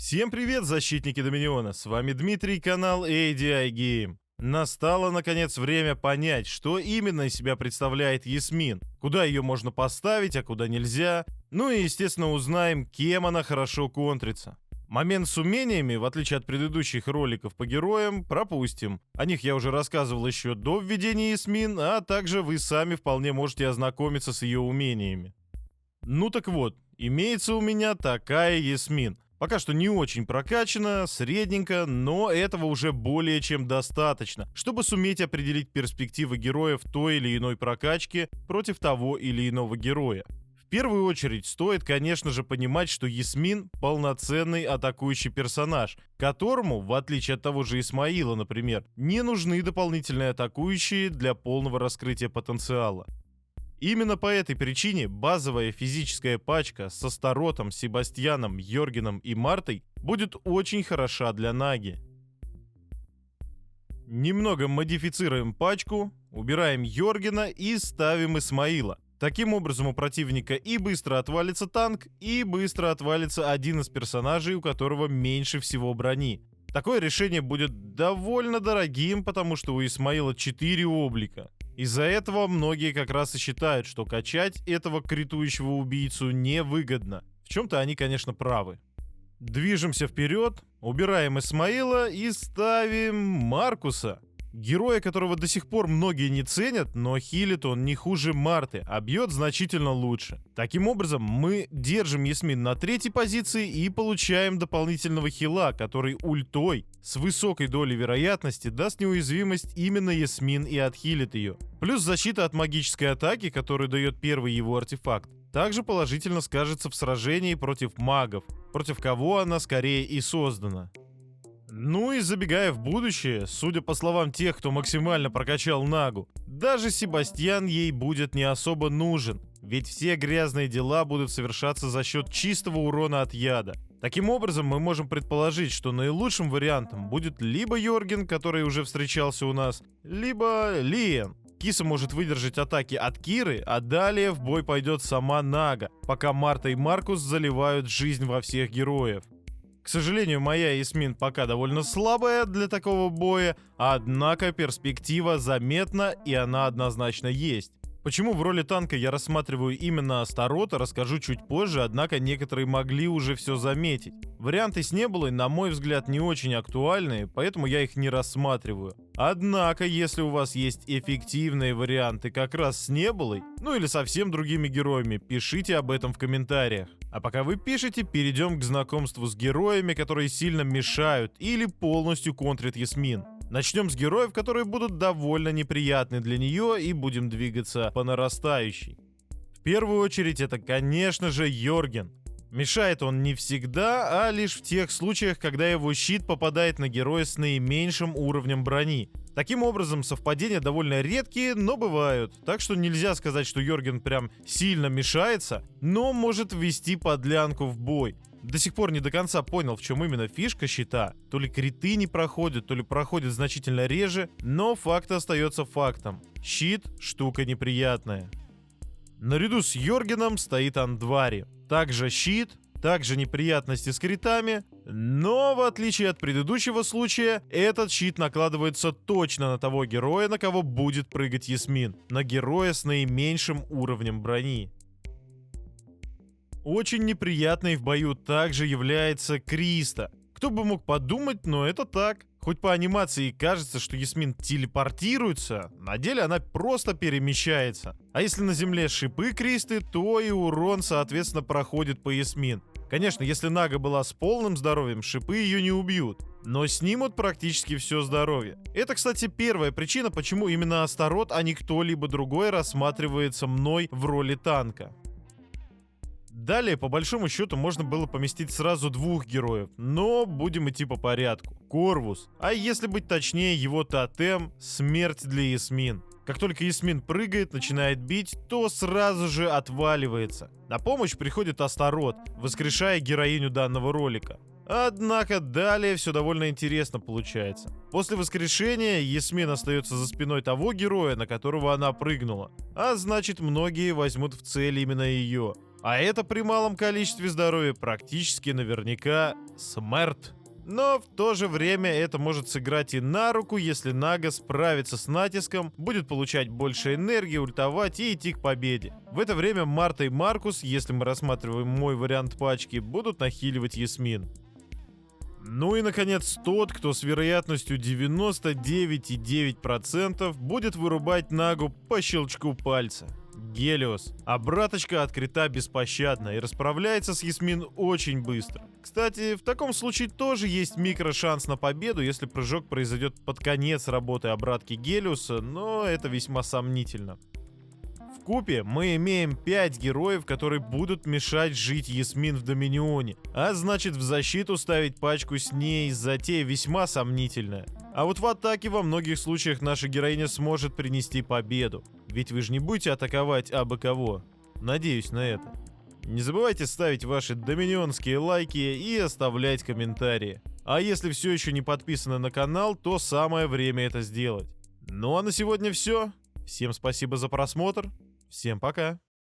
Всем привет, защитники Доминиона! С вами Дмитрий, канал ADI Game. Настало, наконец, время понять, что именно из себя представляет Ясмин, куда ее можно поставить, а куда нельзя, ну и, естественно, узнаем, кем она хорошо контрится. Момент с умениями, в отличие от предыдущих роликов по героям, пропустим. О них я уже рассказывал еще до введения Ясмин, а также вы сами вполне можете ознакомиться с ее умениями. Ну так вот, имеется у меня такая Ясмин. Пока что не очень прокачана, средненько, но этого уже более чем достаточно, чтобы суметь определить перспективы героя в той или иной прокачке против того или иного героя. В первую очередь стоит, конечно же, понимать, что Ясмин — полноценный атакующий персонаж, которому, в отличие от того же Исмаила, например, не нужны дополнительные атакующие для полного раскрытия потенциала. Именно по этой причине базовая физическая пачка с Астаротом, Себастьяном, Йоргеном и Мартой будет очень хороша для Наги. Немного модифицируем пачку, убираем Йоргена и ставим Исмаила. Таким образом у противника и быстро отвалится танк, и быстро отвалится один из персонажей, у которого меньше всего брони. Такое решение будет довольно дорогим, потому что у Исмаила 4 облика. Из-за этого многие как раз и считают, что качать этого критующего убийцу невыгодно. В чем-то они, конечно, правы. Движемся вперед, убираем Исмаила и ставим Маркуса. Героя, которого до сих пор многие не ценят, но хилит он не хуже Марты, а бьет значительно лучше. Таким образом, мы держим Ясмин на 3-й позиции и получаем дополнительного хила, который ультой с высокой долей вероятности даст неуязвимость именно Ясмин и отхилит ее. Плюс защита от магической атаки, которую дает первый его артефакт, также положительно скажется в сражении против магов, против кого она скорее и создана. Ну и забегая в будущее, судя по словам тех, кто максимально прокачал Нагу, даже Себастьян ей будет не особо нужен, ведь все грязные дела будут совершаться за счет чистого урона от яда. Таким образом, мы можем предположить, что наилучшим вариантом будет либо Йорген, который уже встречался у нас, либо Лиен. Киса может выдержать атаки от Киры, а далее в бой пойдет сама Нага, пока Марта и Маркус заливают жизнь во всех героев. К сожалению, моя Ясмин пока довольно слабая для такого боя, однако перспектива заметна и она однозначно есть. Почему в роли танка я рассматриваю именно Астарота, расскажу чуть позже, однако некоторые могли уже все заметить. Варианты с Небулой, на мой взгляд, не очень актуальны, поэтому я их не рассматриваю. Однако, если у вас есть эффективные варианты как раз с Небулой, ну или совсем другими героями, пишите об этом в комментариях. А пока вы пишете, перейдем к знакомству с героями, которые сильно мешают или полностью контрят Ясмин. Начнем с героев, которые будут довольно неприятны для нее, и будем двигаться по нарастающей. В первую очередь это, конечно же, Йорген. Мешает он не всегда, а лишь в тех случаях, когда его щит попадает на героя с наименьшим уровнем брони. Таким образом, совпадения довольно редкие, но бывают. Так что нельзя сказать, что Йорген прям сильно мешается, но может ввести подлянку в бой. До сих пор не до конца понял, в чем именно фишка щита. То ли криты не проходят, то ли проходят значительно реже, но факт остается фактом. Щит – штука неприятная. Наряду с Йоргеном стоит Андвари. Также щит, также неприятности с критами, но в отличие от предыдущего случая, этот щит накладывается точно на того героя, на кого будет прыгать Ясмин, на героя с наименьшим уровнем брони. Очень неприятной в бою также является Криста. Кто бы мог подумать, но это так. Хоть по анимации кажется, что Ясмин телепортируется, на деле она просто перемещается. А если на земле шипы Кристы, то и урон, соответственно, проходит по Ясмин. Конечно, если Нага была с полным здоровьем, шипы ее не убьют, но снимут практически все здоровье. Это, кстати, первая причина, почему именно Астарот, а не кто-либо другой рассматривается мной в роли танка. Далее, по большому счету, можно было поместить сразу 2 героев, но будем идти по порядку. Корвус, а если быть точнее, его тотем — смерть для Ясмин. Как только Ясмин прыгает, начинает бить, то сразу же отваливается. На помощь приходит Астарот, воскрешая героиню данного ролика. Однако далее все довольно интересно получается. После воскрешения Ясмин остается за спиной того героя, на которого она прыгнула. А значит, многие возьмут в цель именно ее. А это при малом количестве здоровья практически наверняка смерть. Но в то же время это может сыграть и на руку, если Нага справится с натиском, будет получать больше энергии, ультовать и идти к победе. В это время Марта и Маркус, если мы рассматриваем мой вариант пачки, будут нахиливать Ясмин. Ну и, наконец, тот, кто с вероятностью 99,9% будет вырубать Нагу по щелчку пальца. Гелиос. А браточка открыта беспощадно и расправляется с Ясмин очень быстро. Кстати, в таком случае тоже есть микрошанс на победу, если прыжок произойдет под конец работы обратки Гелиоса, но это весьма сомнительно. Вкупе мы имеем 5 героев, которые будут мешать жить Ясмин в Доминионе, а значит в защиту ставить пачку с ней затея весьма сомнительная. А вот в атаке во многих случаях наша героиня сможет принести победу, ведь вы же не будете атаковать абы кого. Надеюсь на это. Не забывайте ставить ваши доминионские лайки и оставлять комментарии. А если все еще не подписаны на канал, то самое время это сделать. Ну а на сегодня все. Всем спасибо за просмотр. Всем пока.